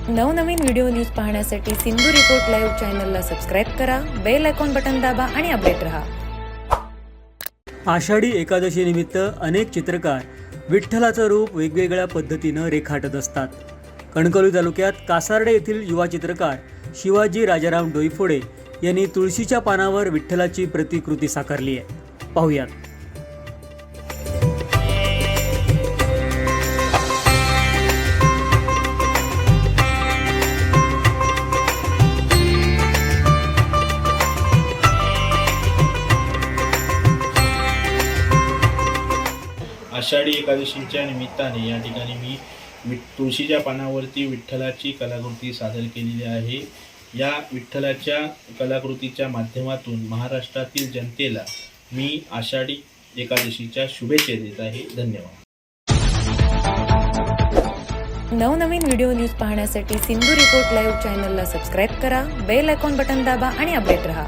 नवनवीन video news पाहण्यासाठी Sindhu report live चॅनलला सबस्क्राईब करा, बेल आयकॉन बटन दाबा आणि अपडेट रहा। आषाढी एकादशी निमित्त अनेक चित्रकार विठ्ठलाचं रूप वेगवेगळ्या पद्धतीनं रेखाटत असतात। कणकवली तालुक्यात कासार्डे येथील युवा चित्रकार शिवाजी राजाराम डोईफोडे यांनी तुळशीच्या पानावर विठ्ठलाची प्रतिकृती साकारली आहे। पाहूयात। आषाढी एकादशीच्या निमित्ताने या ठिकाणी मी तुळशीच्या पानावरती विठ्ठलाची कलाकृती सादर केलेली आहे। या विठ्ठलाच्या कलाकृतीच्या माध्यमातून महाराष्ट्रातील जनतेला मी आषाढी एकादशीच्या शुभेच्छा देत आहे। धन्यवाद। नवनवीन व्हिडिओ न्यूज पाहण्यासाठी सिंधू रिपोर्ट लाईव्ह चॅनलला सबस्क्राईब करा, बेल आयकॉन बटन दाबा आणि अपडेट रहा।